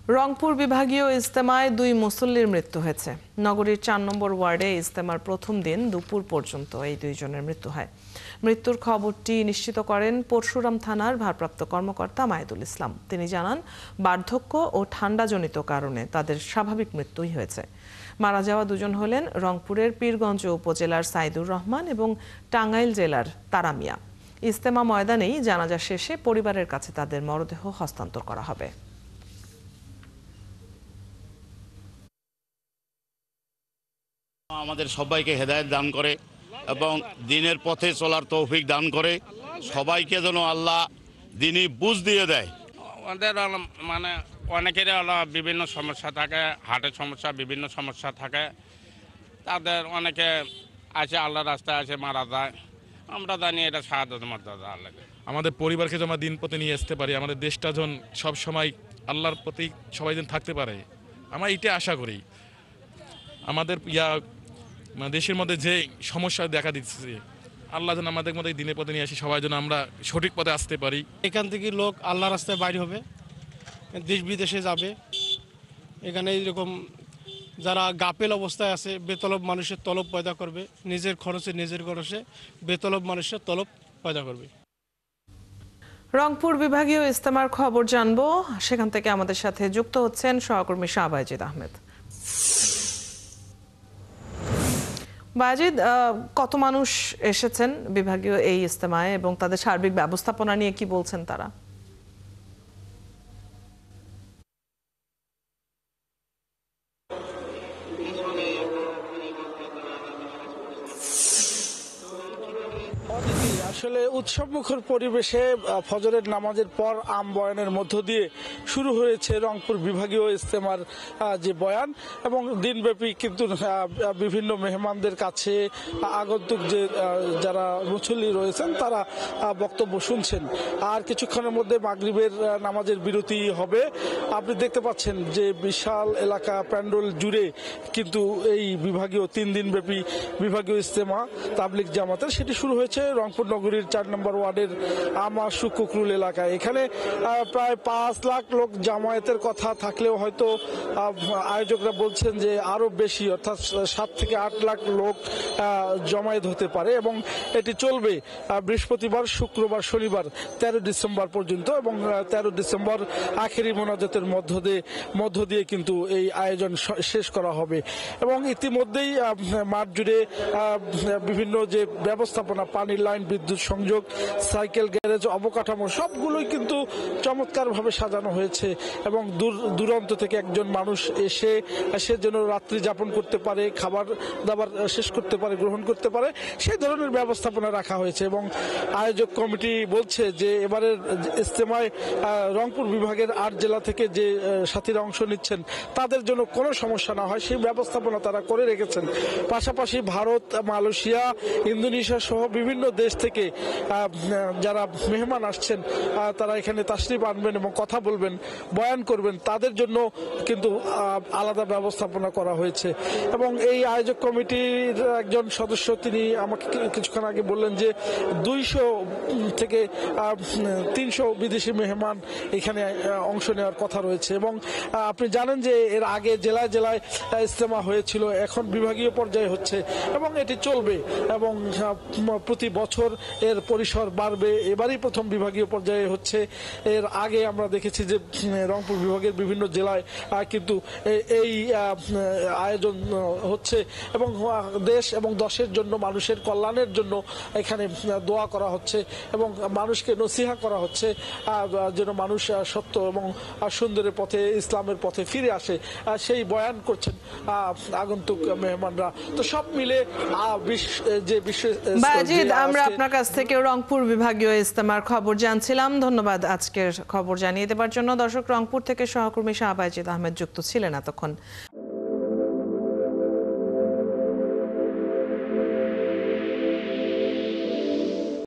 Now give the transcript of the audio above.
রংপুর বিভাগীয় ইজতেমায় 2 মুসল্লির মৃত্যু হয়েছে। নগরীর 4 নম্বর ওয়ার্ডে ইজতেমার প্রথম দিন দুপুর পর্যন্ত এই 2 জনের মৃত্যু হয়। মৃত্যুর খবরটি নিশ্চিত করেন পরশুরাম থানার ভারপ্রাপ্ত কর্মকর্তা মায়েদুল ইসলাম। তিনি জানান, বার্ধক্য ও ঠান্ডাজনিত কারণে তাদের স্বাভাবিক মৃত্যুই হয়েছে। মারা যাওয়া 2 জন হলেন রংপুরের পীরগঞ্জ উপজেলার সাইদুর রহমান এবং টাঙ্গাইল জেলার তারামিয়া। ইজতেমা ময়দানেই জানাজা শেষে পরিবারের কাছে তাদের মরদেহ হস্তান্তর করা হবে। আমাদের সবাইকে হেদায়েত দান করে এবং দিনের পথে চলার তৌফিক দান করে। সবাইকে যেন আল্লাহ দিনই বুঝ দিয়ে দেয়। আমাদের মানে অনেকেরই বিভিন্ন সমস্যা থাকে, হার্টের সমস্যা, বিভিন্ন সমস্যা থাকে। তাদের অনেকে আছে আল্লাহর রাস্তায় আছে, মারা যায়। আমরা জানি এটা শাহাদাতের মর্যাদা আল্লাহ। আমাদের পরিবারকে যেন দিন পথে নিয়ে আসতে পারি, আমাদের দেশটা যেন সব সময় আল্লাহর প্রতি সবাই যেন থাকতে পারে, আমরা এইটা আশা করি। আমাদের দেশের মধ্যে যে সমস্যা দেখা দিচ্ছে, আল্লাহ যেন আমাদের মধ্যে দিনের পথে নিয়ে আসি, সবাই যেন আমরা সঠিক পথে আসতে পারি। এখান থেকে লোক আল্লাহ রাস্তায় বাইরে হবে, দেশ বিদেশে যাবে। এখানে এইরকম যারা গাফেল অবস্থায় আছে, বেতলব মানুষের তলব পয়দা করবে, নিজের খরচে বেতলব মানুষের তলব পয়দা করবে। রংপুর বিভাগীয় ইজতেমার খবর জানবো, সেখান থেকে আমাদের সাথে যুক্ত হচ্ছেন সহকর্মী শাহ বায়েজিদ আহমেদ। বায়েজিদ, কত মানুষ এসেছেন বিভাগীয় এই ইজতেমায় এবং তাদের সার্বিক ব্যবস্থাপনা নিয়ে কি বলছেন তারা? আসলে উৎসবমুখর পরিবেশে ফজরের নামাজের পর আম বয়ানের মধ্য দিয়ে শুরু হয়েছে রংপুর বিভাগীয় ইজতেমার যে বয়ান, এবং দিনব্যাপী কিন্তু বিভিন্ন মেহমানদের কাছে আগন্তুক যে যারা মুসল্লি রয়েছেন তারা বক্তব্য শুনছেন। আর কিছুক্ষণের মধ্যে মাগরিবের নামাজের বিরতি হবে। আপনি দেখতে পাচ্ছেন যে বিশাল এলাকা প্যান্ডেল জুড়ে কিন্তু এই বিভাগীয় 3 দিনব্যাপী বিভাগীয় ইজতেমা তাবলিগ জামাতের সেটি শুরু হয়েছে রংপুর নগরীর 4 নম্বর ওয়ার্ডের আমাশু কুকরুল এলাকায়। এখানে প্রায় 5 লাখ লোক জামায়াতের কথা থাকলেও হয়তো আয়োজকরা বলছেন যে আরো বেশি, অর্থাৎ 7 থেকে 8 লাখ লোক জমায়েত হতে পারে, এবং এটি চলবে বৃহস্পতিবার, শুক্রবার, শনিবার 13 ডিসেম্বর পর্যন্ত, এবং 13 ডিসেম্বর আখেরি মোনাজাতের মধ্য দিয়ে কিন্তু এই আয়োজন শেষ করা হবে। এবং ইতিমধ্যেই মাঠ জুড়ে বিভিন্ন যে ব্যবস্থাপনা, পানির লাইন, বিদ্যুৎ সংযোগ, সাইকেল গ্যারেজ, অবকাঠামো সবগুলোই কিন্তু চমৎকারভাবে সাজানো হয়েছে, এবং দূরান্ত থেকে একজন মানুষ এসে সে যেন রাত্রি যাপন করতে পারে, খাবার দাবার শেষ করতে পারে, গ্রহণ করতে পারে, সেই ধরনের ব্যবস্থাপনা রাখা হয়েছে। এবং আয়োজক কমিটি বলছে যে এবারের ইজতেমায় রংপুর বিভাগের 8 জেলা থেকে যে সাথীরা অংশ নিচ্ছেন তাদের জন্য কোনো সমস্যা না হয় সেই ব্যবস্থাপনা তারা করে রেখেছেন। পাশাপাশি ভারত, মালয়েশিয়া, ইন্দোনেশিয়া সহ বিভিন্ন দেশ থেকে যারা মেহমান আসছেন তারা এখানে তাশরিফ আনবেন এবং কথা বলবেন, বয়ান করবেন, তাদের জন্য কিন্তু আলাদা ব্যবস্থাপনা করা হয়েছে। এবং এই আয়োজক কমিটির একজন সদস্য তিনি আমাকে কিছুক্ষণ আগে বললেন যে 200 থেকে 300 বিদেশি মেহমান এখানে অংশ নেওয়ার কথা রয়েছে। এবং আপনি জানেন যে এর আগে জেলায় জেলায় ইজতেমা হয়েছিল, এখন বিভাগীয় পর্যায়ে হচ্ছে এবং এটি চলবে, এবং প্রতি বছর এর পরিসর বাড়বে। এবারই প্রথম বিভাগীয় পর্যায়ে হচ্ছে। এর আগে আমরা দেখেছি যে রংপুর বিভাগের বিভিন্ন জেলায় কিন্তু এই আয়োজন হচ্ছে, এবং দেশ এবং দশের জন্য, মানুষের কল্যাণের জন্য এখানে দোয়া করা হচ্ছে এবং মানুষকে নসিহা করা হচ্ছে যেন মানুষ সত্য এবং সুন্দরের পথে, ইসলামের পথে ফিরে আসে, সেই বয়ান করছেন আগন্তুক মেহমানরা। তো সব মিলে যে বিশ্ব আমরা আপনার কাছ থেকে রংপুর বিভাগীয় ইজতেমার খবর জানছিলাম। ধন্যবাদ আজকের খবর জানিয়ে দেবার জন্য। দর্শক, রংপুর থেকে সহকর্মী শাহ বায়েজিদ আহমেদ যুক্ত ছিলেন এতক্ষণ।